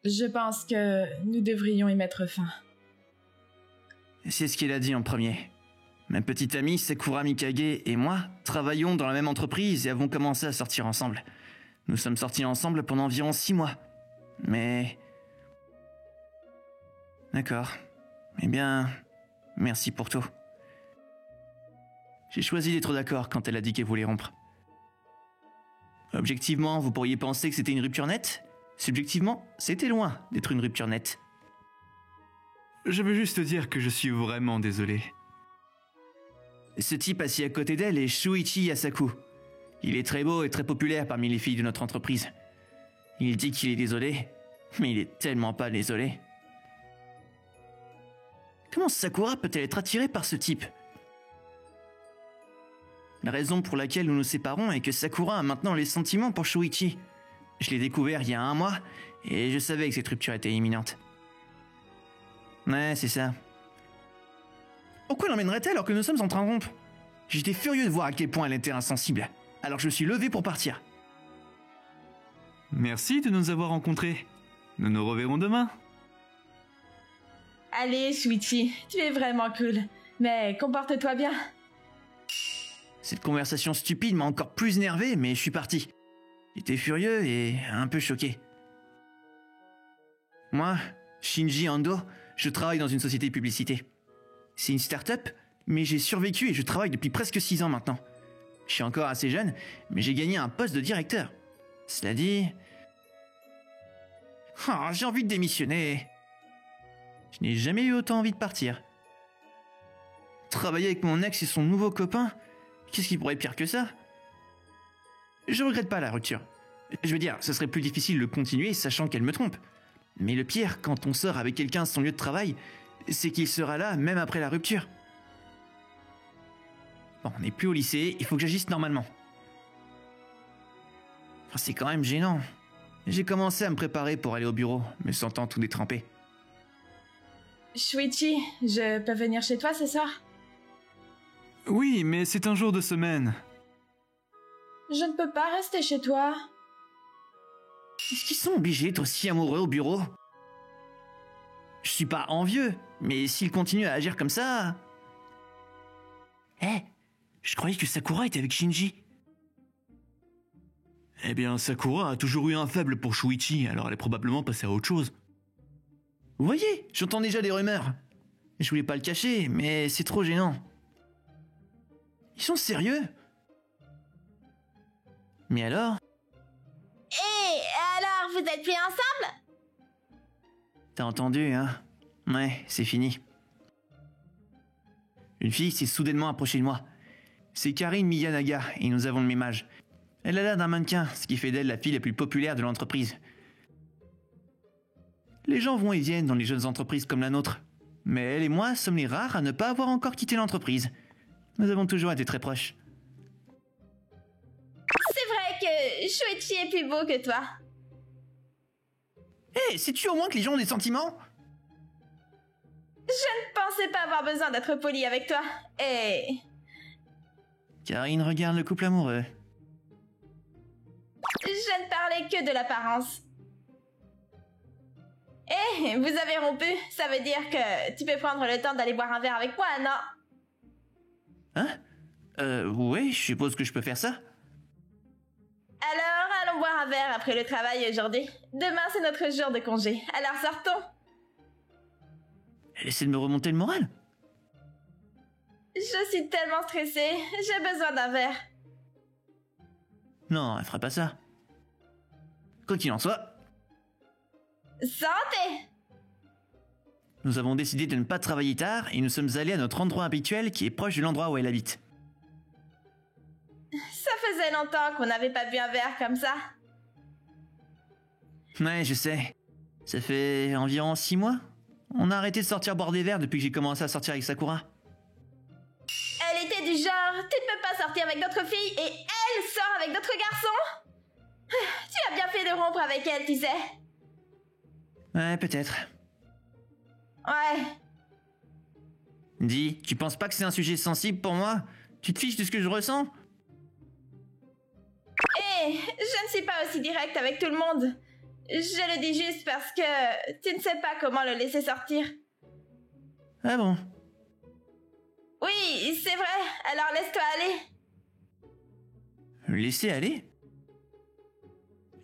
Je pense que nous devrions y mettre fin. C'est ce qu'il a dit en premier. Ma petite amie Sakura Mikage et moi travaillons dans la même entreprise et avons commencé à sortir ensemble. Nous sommes sortis ensemble pendant environ 6 mois. Mais... D'accord. Eh bien, merci pour tout. J'ai choisi d'être d'accord quand elle a dit qu'elle voulait rompre. Objectivement, vous pourriez penser que c'était une rupture nette. Subjectivement, c'était loin d'être une rupture nette. Je veux juste dire que je suis vraiment désolé. Ce type assis à côté d'elle est Shuichi Yasaku. Il est très beau et très populaire parmi les filles de notre entreprise. Il dit qu'il est désolé, mais il est tellement pas désolé. Comment Sakura peut-elle être attirée par ce type? La raison pour laquelle nous nous séparons est que Sakura a maintenant les sentiments pour Shuichi. Je l'ai découvert il y a 1 mois, et je savais que cette rupture était imminente. Ouais, c'est ça. Pourquoi l'emmènerait-elle alors que nous sommes en train de rompre? J'étais furieux de voir à quel point elle était insensible. Alors je me suis levé pour partir. Merci de nous avoir rencontrés. Nous nous reverrons demain. Allez, Shuichi, tu es vraiment cool. Mais comporte-toi bien. Cette conversation stupide m'a encore plus énervé, mais je suis parti. J'étais furieux et un peu choqué. Moi, Shinji Ando, je travaille dans une société de publicité. C'est une start-up, mais j'ai survécu et je travaille depuis presque 6 ans maintenant. Je suis encore assez jeune, mais j'ai gagné un poste de directeur. Cela dit... Oh, j'ai envie de démissionner. Je n'ai jamais eu autant envie de partir. Travailler avec mon ex et son nouveau copain, qu'est-ce qui pourrait être pire que ça? Je regrette pas la rupture. Je veux dire, ce serait plus difficile de continuer sachant qu'elle me trompe. Mais le pire, quand on sort avec quelqu'un de son lieu de travail, c'est qu'il sera là même après la rupture. Bon, on n'est plus au lycée, il faut que j'agisse normalement. Enfin, c'est quand même gênant. J'ai commencé à me préparer pour aller au bureau, me sentant tout détrempé. Shuichi, je peux venir chez toi ce soir? Oui, mais c'est un jour de semaine. Je ne peux pas rester chez toi. Est-ce qu'ils sont obligés d'être aussi amoureux au bureau? Je suis pas envieux, mais s'ils continuent à agir comme ça... Je croyais que Sakura était avec Shinji. Eh bien, Sakura a toujours eu un faible pour Shuichi, alors elle est probablement passée à autre chose. Vous voyez, j'entends déjà des rumeurs. Je voulais pas le cacher, mais c'est trop gênant. Ils sont sérieux? Mais alors? Alors, vous êtes plus ensemble? T'as entendu, hein? Ouais, c'est fini. Une fille s'est soudainement approchée de moi. C'est Karine Miyanaga, et nous avons le même âge. Elle a l'air d'un mannequin, ce qui fait d'elle la fille la plus populaire de l'entreprise. Les gens vont et viennent dans les jeunes entreprises comme la nôtre. Mais elle et moi sommes les rares à ne pas avoir encore quitté l'entreprise. Nous avons toujours été très proches. C'est vrai que Shuichi est plus beau que toi. Sais-tu au moins que les gens ont des sentiments? Je ne pensais pas avoir besoin d'être poli avec toi. Karine regarde le couple amoureux. Je ne parlais que de l'apparence. Vous avez rompu, ça veut dire que tu peux prendre le temps d'aller boire un verre avec moi, non? Oui, je suppose que je peux faire ça. Alors, allons boire un verre après le travail aujourd'hui. Demain, c'est notre jour de congé, alors sortons. Elle essaie de me remonter le moral. Je suis tellement stressée, j'ai besoin d'un verre. Non, elle fera pas ça. Quoi qu'il en soit... Santé! Nous avons décidé de ne pas travailler tard et nous sommes allés à notre endroit habituel qui est proche de l'endroit où elle habite. Ça faisait longtemps qu'on n'avait pas bu un verre comme ça. Ouais, je sais. Ça fait environ 6 mois. On a arrêté de sortir boire des verres depuis que j'ai commencé à sortir avec Sakura. Elle était du genre, tu ne peux pas sortir avec d'autres filles et elle sort avec d'autres garçons. Tu as bien fait de rompre avec elle, tu sais. Ouais, peut-être. Ouais. Dis, tu penses pas que c'est un sujet sensible pour moi? Tu te fiches de ce que je ressens? Je ne suis pas aussi directe avec tout le monde. Je le dis juste parce que tu ne sais pas comment le laisser sortir. Ah bon? Oui, c'est vrai, alors laisse-toi aller. Le laisser aller?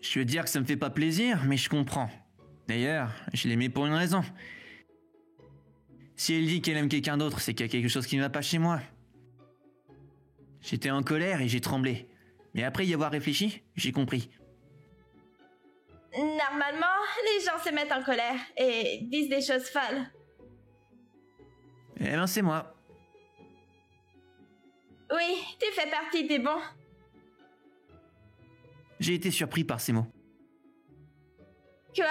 Je veux dire que ça me fait pas plaisir, mais je comprends. D'ailleurs, je l'aimais pour une raison. Si elle dit qu'elle aime quelqu'un d'autre, c'est qu'il y a quelque chose qui ne va pas chez moi. J'étais en colère et j'ai tremblé. Mais après y avoir réfléchi, j'ai compris. Normalement, les gens se mettent en colère et disent des choses folles. Eh ben c'est moi. Oui, tu fais partie des bons. J'ai été surpris par ces mots. Quoi?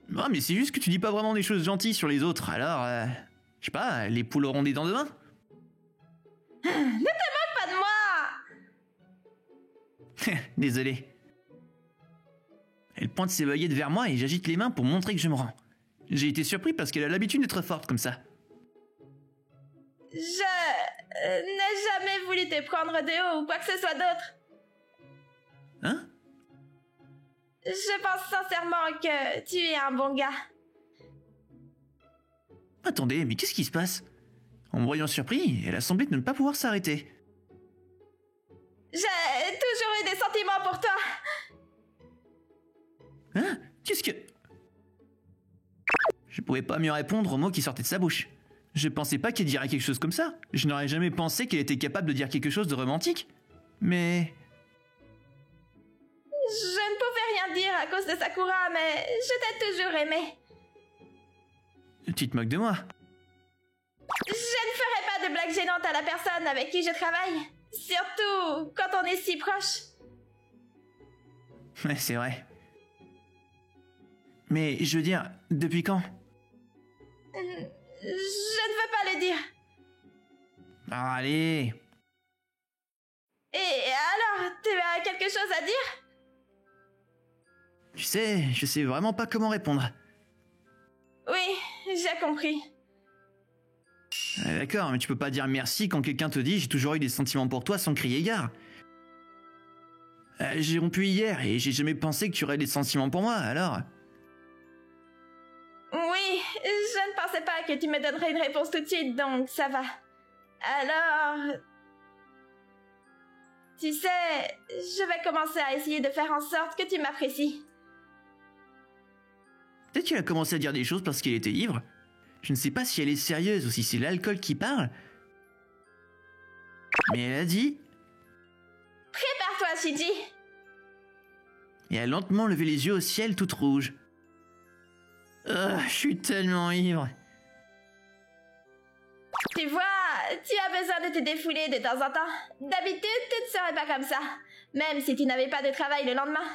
Non mais c'est juste que tu dis pas vraiment des choses gentilles sur les autres, alors... je sais pas, les poules auront des dents demain? Ne te moque pas de moi! Désolé. Elle pointe ses baguettes vers moi et j'agite les mains pour montrer que je me rends. J'ai été surpris parce qu'elle a l'habitude d'être forte comme ça. Je n'ai jamais voulu te prendre de haut ou quoi que ce soit d'autre. Hein? Je pense sincèrement que tu es un bon gars. Attendez, mais qu'est-ce qui se passe? En me voyant surpris, elle a semblé ne pas pouvoir s'arrêter. J'ai toujours eu des sentiments pour toi. Hein? Qu'est-ce que... Je pouvais pas mieux répondre aux mots qui sortaient de sa bouche. Je pensais pas qu'elle dirait quelque chose comme ça. Je n'aurais jamais pensé qu'elle était capable de dire quelque chose de romantique. Mais... Je ne pouvais rien dire à cause de Sakura, mais je t'ai toujours aimé. Tu te moques de moi? Je ne ferai pas de blagues gênantes à la personne avec qui je travaille. Surtout quand on est si proche. Ouais, c'est vrai. Mais je veux dire, depuis quand? Je ne veux pas le dire. Ah, allez. Et alors, tu as quelque chose à dire? Tu sais, je sais vraiment pas comment répondre. Oui, j'ai compris. D'accord, mais tu peux pas dire merci quand quelqu'un te dit j'ai toujours eu des sentiments pour toi sans crier gare. J'ai rompu hier et j'ai jamais pensé que tu aurais des sentiments pour moi, alors... Oui, je ne pensais pas que tu me donnerais une réponse tout de suite, donc ça va. Alors... Tu sais, je vais commencer à essayer de faire en sorte que tu m'apprécies. Peut-être qu'elle a commencé à dire des choses parce qu'elle était ivre. Je ne sais pas si elle est sérieuse ou si c'est l'alcool qui parle. Mais elle a dit... Prépare-toi, Shinji. Et elle a lentement levé les yeux au ciel toute rouge. Je suis tellement ivre. Tu vois, tu as besoin de te défouler de temps en temps. D'habitude, tu ne serais pas comme ça. Même si tu n'avais pas de travail le lendemain.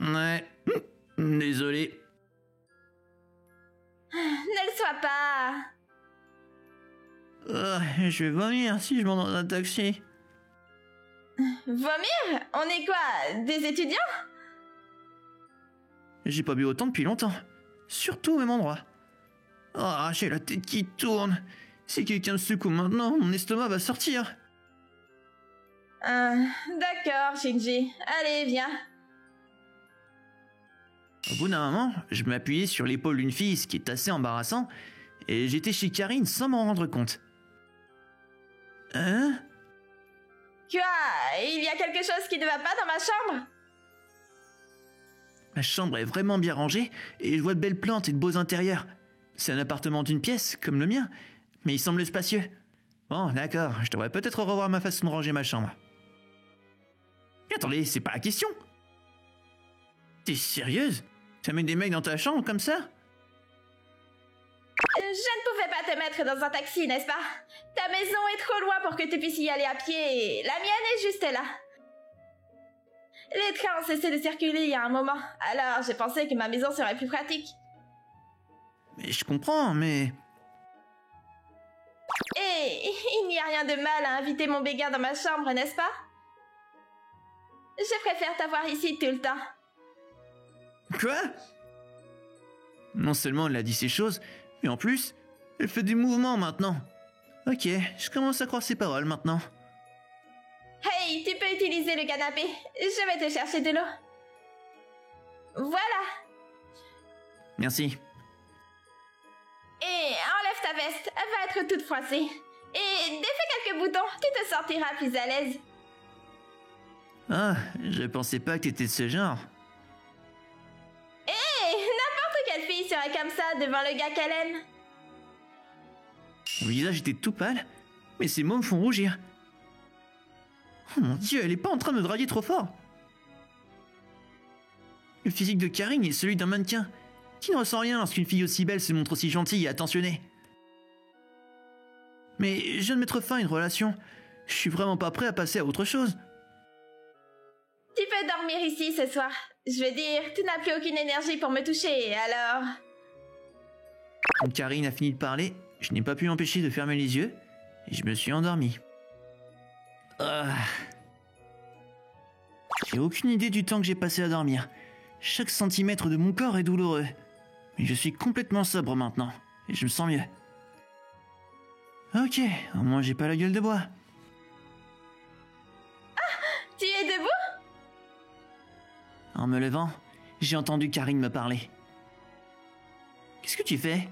Ouais, désolé. Ne le sois pas. Je vais vomir si je monte dans un taxi. Vomir? On est quoi? Des étudiants? J'ai pas bu autant depuis longtemps. Surtout au même endroit. J'ai la tête qui tourne. Si quelqu'un me secoue maintenant, mon estomac va sortir. D'accord, Shinji. Allez, viens. Au bout d'un moment, je m'appuyais sur l'épaule d'une fille, ce qui est assez embarrassant, et j'étais chez Karine sans m'en rendre compte. Hein? Quoi? Il y a quelque chose qui ne va pas dans ma chambre? Ma chambre est vraiment bien rangée, et je vois de belles plantes et de beaux intérieurs. C'est un appartement d'une pièce, comme le mien, mais il semble spacieux. Bon, d'accord, je devrais peut-être revoir ma façon de ranger ma chambre. Mais attendez, c'est pas la question. T'es sérieuse? Ça met des mecs dans ta chambre comme ça? Je ne pouvais pas te mettre dans un taxi, n'est-ce pas? Ta maison est trop loin pour que tu puisses y aller à pied et la mienne est juste là. Les trains ont cessé de circuler il y a un moment, alors j'ai pensé que ma maison serait plus pratique. Mais je comprends, mais... Et il n'y a rien de mal à inviter mon béguin dans ma chambre, n'est-ce pas? Je préfère t'avoir ici tout le temps. Quoi? Non seulement elle a dit ces choses, mais en plus, elle fait des mouvements maintenant. Ok, je commence à croire ses paroles maintenant. Hey, Hey, tu peux utiliser le canapé. Je vais te chercher de l'eau. Voilà. Merci. Et enlève ta veste, elle va être toute froissée. Et défais quelques boutons, tu te sentiras plus à l'aise. Ah, je pensais pas que t'étais de ce genre. Hé, n'importe quelle fille serait comme ça devant le gars qu'elle aime. Mon visage était tout pâle, mais ses mots me font rougir. Oh mon Dieu, elle est pas en train de me draguer trop fort. Le physique de Karine est celui d'un mannequin, qui ne ressent rien lorsqu'une fille aussi belle se montre aussi gentille et attentionnée. Mais je viens de mettre fin à une relation. Je suis vraiment pas prêt à passer à autre chose. Tu peux dormir ici ce soir. Je veux dire, tu n'as plus aucune énergie pour me toucher, alors... Quand Karine a fini de parler, je n'ai pas pu m'empêcher de fermer les yeux, et je me suis endormi. Ah. J'ai aucune idée du temps que j'ai passé à dormir. Chaque centimètre de mon corps est douloureux. Mais je suis complètement sobre maintenant, et je me sens mieux. Ok, au moins j'ai pas la gueule de bois. Tu es debout? En me levant, j'ai entendu Karine me parler. Qu'est-ce que tu fais?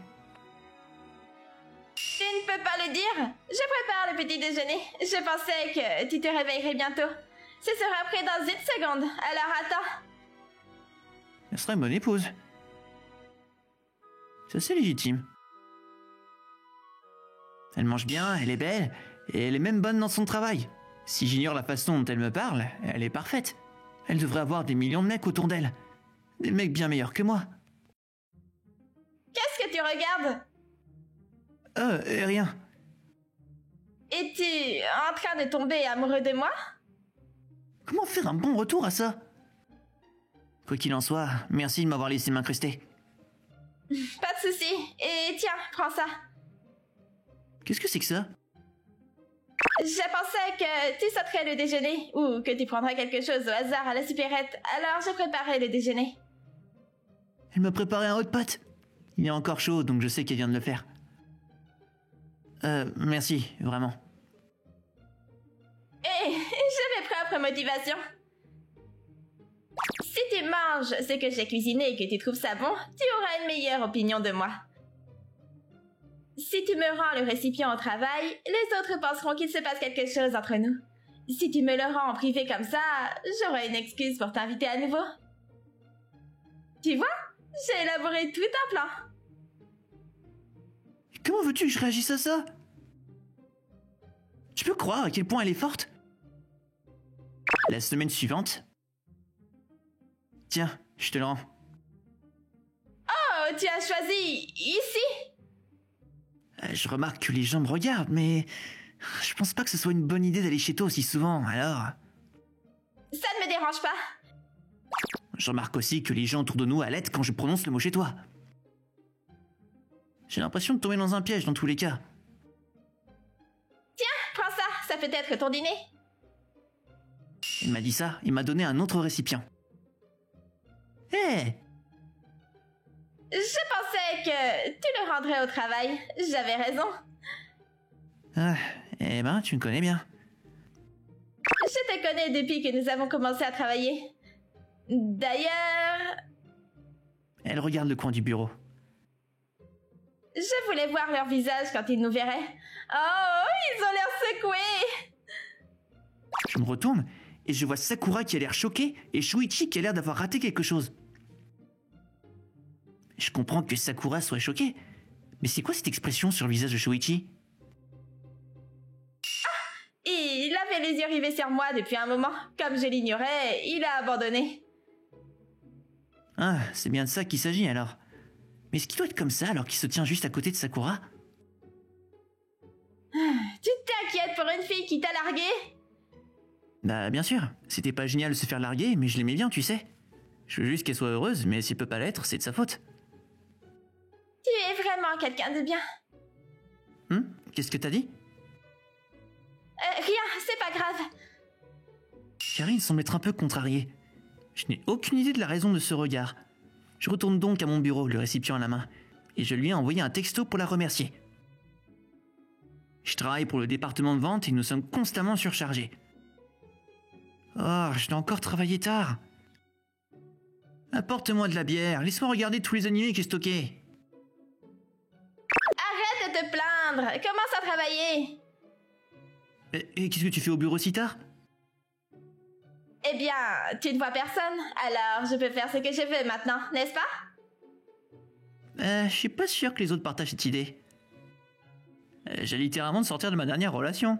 Tu ne peux pas le dire. Je prépare le petit déjeuner. Je pensais que tu te réveillerais bientôt. Ce sera prêt dans une seconde, alors attends. Elle serait une bonne épouse. C'est assez légitime. Elle mange bien, elle est belle, et elle est même bonne dans son travail. Si j'ignore la façon dont elle me parle, elle est parfaite. Elle devrait avoir des millions de mecs autour d'elle. Des mecs bien meilleurs que moi. Qu'est-ce que tu regardes? Rien. Es-tu en train de tomber amoureux de moi? Comment faire un bon retour à ça? Quoi qu'il en soit, merci de m'avoir laissé m'incruster. Pas de souci. Et tiens, prends ça. Qu'est-ce que c'est que ça? Je pensais que tu sauterais le déjeuner ou que tu prendrais quelque chose au hasard à la supérette, alors j'ai préparé le déjeuner. Elle m'a préparé un hot pot. Il est encore chaud, donc je sais qu'elle vient de le faire. Merci, vraiment. Et j'ai mes propres motivations. Si tu manges ce que j'ai cuisiné et que tu trouves ça bon, tu auras une meilleure opinion de moi. Si tu me rends le récipient au travail, les autres penseront qu'il se passe quelque chose entre nous. Si tu me le rends en privé comme ça, j'aurai une excuse pour t'inviter à nouveau. Tu vois, j'ai élaboré tout un plan. Comment veux-tu que je réagisse à ça? Tu peux croire à quel point elle est forte? La semaine suivante... Tiens, je te le rends. Oh, tu as choisi ici? Je remarque que les gens me regardent, mais... Je pense pas que ce soit une bonne idée d'aller chez toi aussi souvent, alors... Ça ne me dérange pas. Je remarque aussi que les gens autour de nous allaitent quand je prononce le mot chez toi. J'ai l'impression de tomber dans un piège dans tous les cas. Tiens, prends ça, ça peut être ton dîner. Il m'a dit ça, il m'a donné un autre récipient. Hé! Je pensais que tu le rendrais au travail. J'avais raison. Ah, eh ben, tu me connais bien. Je te connais depuis que nous avons commencé à travailler. D'ailleurs... Elle regarde le coin du bureau. Je voulais voir leur visage quand ils nous verraient. Oh, ils ont l'air secoués. Je me retourne et je vois Sakura qui a l'air choquée et Shuichi qui a l'air d'avoir raté quelque chose. Je comprends que Sakura soit choquée, mais c'est quoi cette expression sur le visage de Shuichi? Il avait les yeux rivés sur moi depuis un moment. Comme je l'ignorais, il a abandonné. Ah, c'est bien de ça qu'il s'agit alors. Mais est-ce qu'il doit être comme ça alors qu'il se tient juste à côté de Sakura? Tu t'inquiètes pour une fille qui t'a largué? Bah bien sûr, c'était pas génial de se faire larguer, mais je l'aimais bien, tu sais. Je veux juste qu'elle soit heureuse, mais si elle peut pas l'être, c'est de sa faute. Tu es vraiment quelqu'un de bien. Qu'est-ce que t'as dit? Rien, c'est pas grave. Karine semble être un peu contrariée. Je n'ai aucune idée de la raison de ce regard. Je retourne donc à mon bureau, le récipient à la main, et je lui ai envoyé un texto pour la remercier. Je travaille pour le département de vente et nous sommes constamment surchargés. Oh, je dois encore travailler tard. Apporte-moi de la bière, laisse-moi regarder tous les animés que j'ai stockés. Arrête de te plaindre. Commence à travailler. Et qu'est-ce que tu fais au bureau si tard? Eh bien, tu ne vois personne, alors je peux faire ce que je veux maintenant, n'est-ce pas? Je suis pas sûr que les autres partagent cette idée. J'ai littéralement de sortir de ma dernière relation.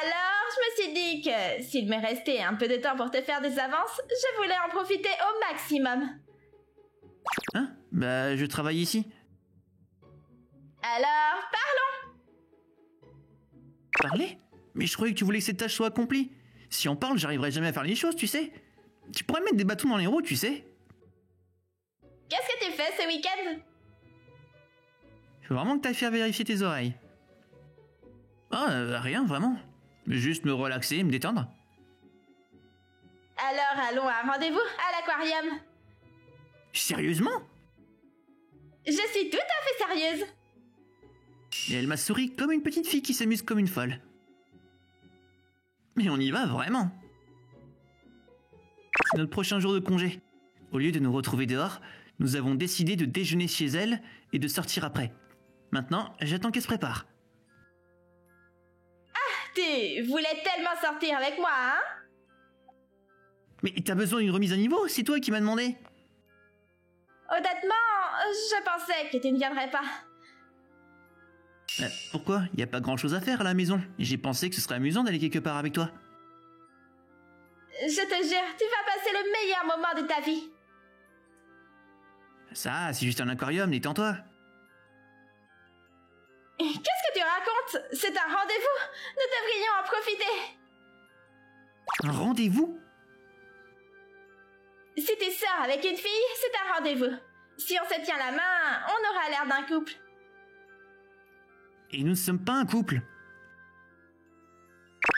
Alors, je me suis dit que s'il me restait un peu de temps pour te faire des avances, je voulais en profiter au maximum. Hein? Bah, je travaille ici. Alors, parlons. Parler? Mais je croyais que tu voulais que cette tâche soit accomplie. Si on parle, j'arriverai jamais à faire les choses, tu sais. Tu pourrais mettre des bâtons dans les roues, tu sais. Qu'est-ce que tu fais ce week-end? Je veux vraiment que t'ailles faire vérifier tes oreilles. Ah, rien, vraiment. Juste me relaxer, me détendre. Alors, allons à un rendez-vous à l'aquarium. Sérieusement? Je suis tout à fait sérieuse. Et elle m'a souri comme une petite fille qui s'amuse comme une folle. Mais on y va vraiment. C'est notre prochain jour de congé. Au lieu de nous retrouver dehors, nous avons décidé de déjeuner chez elle et de sortir après. Maintenant, j'attends qu'elle se prépare. Tu voulais tellement sortir avec moi, hein? Mais t'as besoin d'une remise à niveau? C'est toi qui m'as demandé. Honnêtement, je pensais que tu ne viendrais pas. Pourquoi? Y a pas grand chose à faire à la maison. J'ai pensé que ce serait amusant d'aller quelque part avec toi. Je te jure, tu vas passer le meilleur moment de ta vie. Ça, c'est juste un aquarium, détends-toi. Qu'est-ce que tu racontes? C'est un rendez-vous. Nous devrions en profiter. Un rendez-vous? Si tu sors avec une fille, c'est un rendez-vous. Si on se tient la main, on aura l'air d'un couple. Et nous ne sommes pas un couple.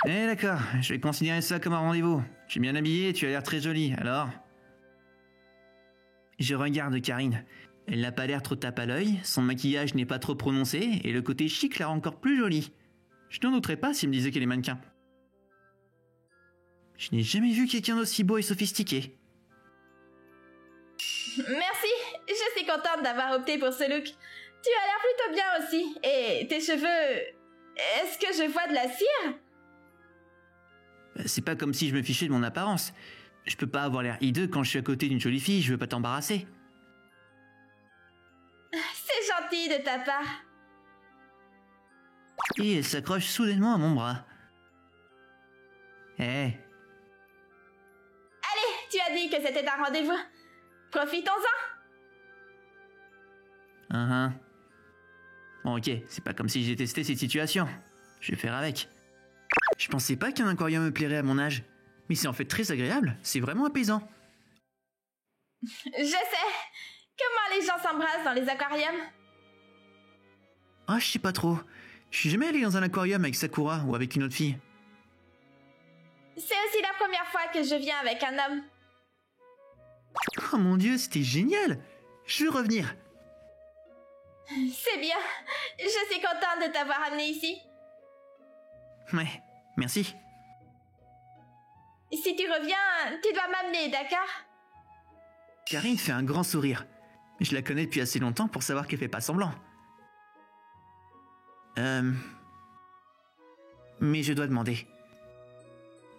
Eh d'accord, je vais considérer ça comme un rendez-vous. Je suis bien habillé, tu as l'air très jolie, alors... Je regarde Karine. Elle n'a pas l'air trop tape à l'œil, son maquillage n'est pas trop prononcé, et le côté chic la rend encore plus jolie. Je n'en douterais pas s'il me disait qu'elle est mannequin. Je n'ai jamais vu quelqu'un d'aussi beau et sophistiqué. Merci, je suis contente d'avoir opté pour ce look. Tu as l'air plutôt bien aussi. Et tes cheveux... Est-ce que je vois de la cire? C'est pas comme si je me fichais de mon apparence. Je peux pas avoir l'air hideux quand je suis à côté d'une jolie fille, je veux pas t'embarrasser. C'est gentil de ta part. Et elle s'accroche soudainement à mon bras. Eh, Tu as dit que c'était un rendez-vous. Profitons-en. Bon, ok, c'est pas comme si j'ai testé cette situation. Je vais faire avec. Je pensais pas qu'un aquarium me plairait à mon âge. Mais c'est en fait très agréable, c'est vraiment apaisant. Je sais. Comment les gens s'embrassent dans les aquariums? Ah, je sais pas trop. Je suis jamais allé dans un aquarium avec Sakura ou avec une autre fille. C'est aussi la première fois que je viens avec un homme. Oh mon dieu, c'était génial! Je veux revenir. C'est bien. Je suis contente de t'avoir amené ici. Ouais, merci. Si tu reviens, tu dois m'amener, d'accord? Karine fait un grand sourire. Je la connais depuis assez longtemps pour savoir qu'elle fait pas semblant. Mais je dois demander.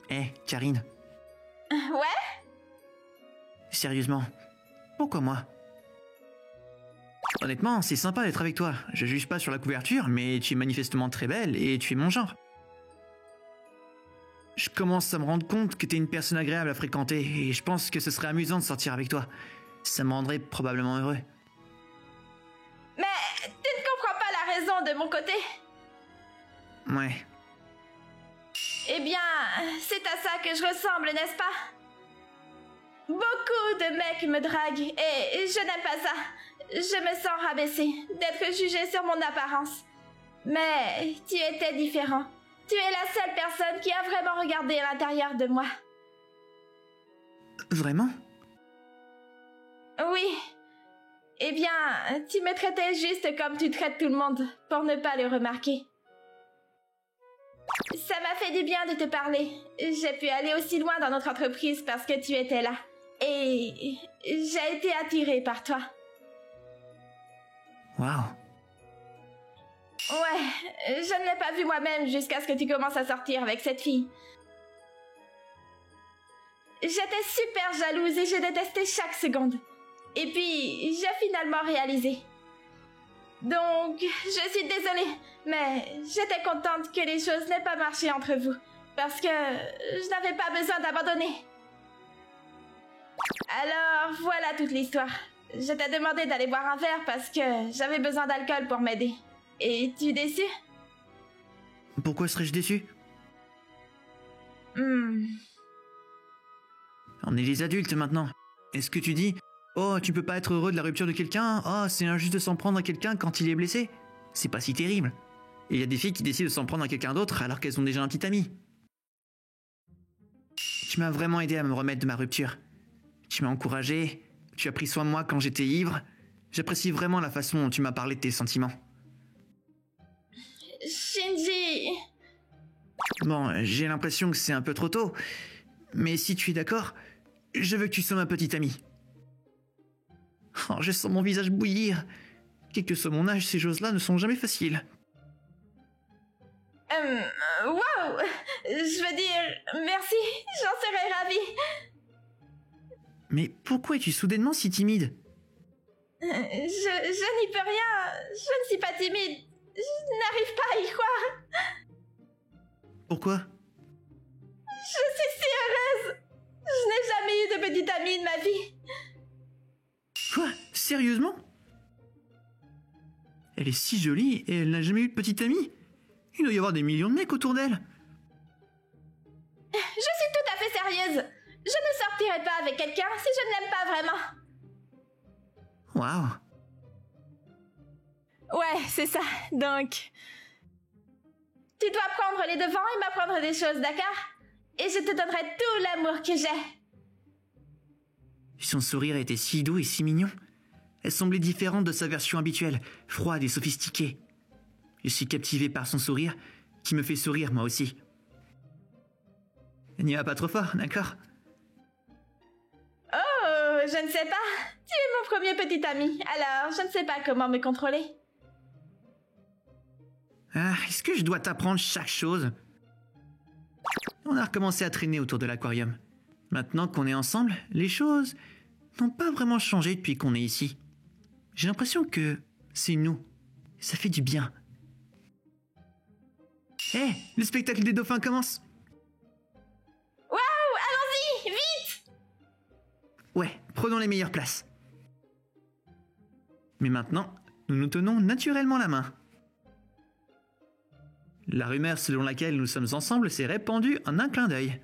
Eh, Karine, Ouais? sérieusement, pourquoi moi? Honnêtement, c'est sympa d'être avec toi. Je juge pas sur la couverture, mais tu es manifestement très belle et tu es mon genre. Je commence à me rendre compte que t'es une personne agréable à fréquenter et je pense que ce serait amusant de sortir avec toi. Ça me rendrait probablement heureux. Mais tu ne comprends pas la raison de mon côté. Ouais. Eh bien, c'est à ça que je ressemble, n'est-ce pas? Beaucoup de mecs me draguent et je n'aime pas ça. Je me sens rabaissée d'être jugée sur mon apparence. Mais tu étais différent. Tu es la seule personne qui a vraiment regardé à l'intérieur de moi. Vraiment? Oui. Eh bien, tu me traitais juste comme tu traites tout le monde, pour ne pas le remarquer. Ça m'a fait du bien de te parler. J'ai pu aller aussi loin dans notre entreprise parce que tu étais là. Et j'ai été attirée par toi. Waouh. Ouais, je ne l'ai pas vu moi-même jusqu'à ce que tu commences à sortir avec cette fille. J'étais super jalouse et j'ai détesté chaque seconde. Et puis, j'ai finalement réalisé. Donc, je suis désolée, mais j'étais contente que les choses n'aient pas marché entre vous, parce que je n'avais pas besoin d'abandonner. Alors, voilà toute l'histoire. Je t'ai demandé d'aller boire un verre parce que j'avais besoin d'alcool pour m'aider. Et es-tu déçu? Pourquoi serais-je déçu? On est les adultes maintenant. Est-ce que tu dis « Oh, tu peux pas être heureux de la rupture de quelqu'un. Oh, c'est injuste de s'en prendre à quelqu'un quand il est blessé. » C'est pas si terrible. Et il y a des filles qui décident de s'en prendre à quelqu'un d'autre alors qu'elles ont déjà un petit ami. Tu m'as vraiment aidé à me remettre de ma rupture. Tu m'as encouragé. Tu as pris soin de moi quand j'étais ivre. J'apprécie vraiment la façon dont tu m'as parlé de tes sentiments. Shinji... Bon, j'ai l'impression que c'est un peu trop tôt. Mais si tu es d'accord, je veux que tu sois ma petite amie. Oh, je sens mon visage bouillir. Quel que soit mon âge, ces choses-là ne sont jamais faciles. Wow! Je veux dire, merci, j'en serais ravie. Mais pourquoi es-tu soudainement si timide? Je n'y peux rien, je ne suis pas timide. Je n'arrive pas à y croire. Pourquoi? Je suis si heureuse. Je n'ai jamais eu de petite amie de ma vie. Quoi? Sérieusement? Elle est si jolie et elle n'a jamais eu de petite amie? Il doit y avoir des millions de mecs autour d'elle. Je suis tout à fait sérieuse. Je ne sortirai pas avec quelqu'un si je ne l'aime pas vraiment. Waouh. Ouais, c'est ça. Donc, Tu dois prendre les devants et m'apprendre des choses, d'accord? Et je te donnerai tout l'amour que j'ai. Son sourire était si doux et si mignon. Elle semblait différente de sa version habituelle, froide et sophistiquée. Je suis captivé par son sourire, qui me fait sourire moi aussi. N'y va pas trop fort, d'accord? Oh, je ne sais pas. Tu es mon premier petit ami, alors je ne sais pas comment me contrôler. Ah, est-ce que je dois t'apprendre chaque chose? On a recommencé à traîner autour de l'aquarium. Maintenant qu'on est ensemble, les choses n'ont pas vraiment changé depuis qu'on est ici. J'ai l'impression que c'est nous. Ça fait du bien. Hé, le spectacle des dauphins commence! Waouh, allons-y, vite! Ouais, prenons les meilleures places. Mais maintenant, nous nous tenons naturellement la main. La rumeur selon laquelle nous sommes ensemble s'est répandue en un clin d'œil.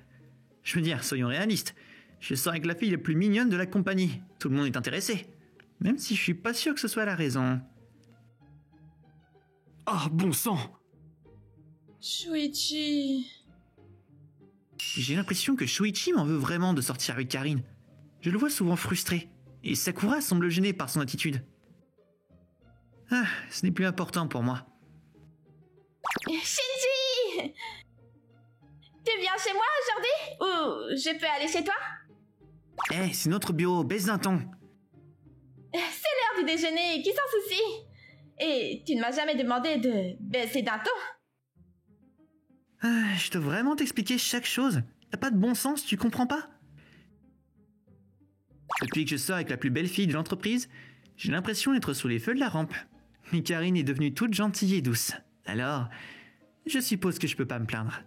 Je veux dire, soyons réalistes. Je sors avec la fille la plus mignonne de la compagnie. Tout le monde est intéressé. Même si je suis pas sûr que ce soit la raison. Ah, bon sang! Shuichi... J'ai l'impression que Shuichi m'en veut vraiment de sortir avec Karine. Je le vois souvent frustré. Et Sakura semble gênée par son attitude. Ah, ce n'est plus important pour moi. Shinji! Tu viens chez moi aujourd'hui? Ou je peux aller chez toi? Eh, c'est notre bureau, baisse d'un ton. C'est l'heure du déjeuner, qui s'en soucie? Et tu ne m'as jamais demandé de baisser d'un ton? Ah, je dois vraiment t'expliquer chaque chose. T'as pas de bon sens, tu comprends pas? Depuis que je sors avec la plus belle fille de l'entreprise, j'ai l'impression d'être sous les feux de la rampe. Mais Karine est devenue toute gentille et douce. Alors, je suppose que je peux pas me plaindre.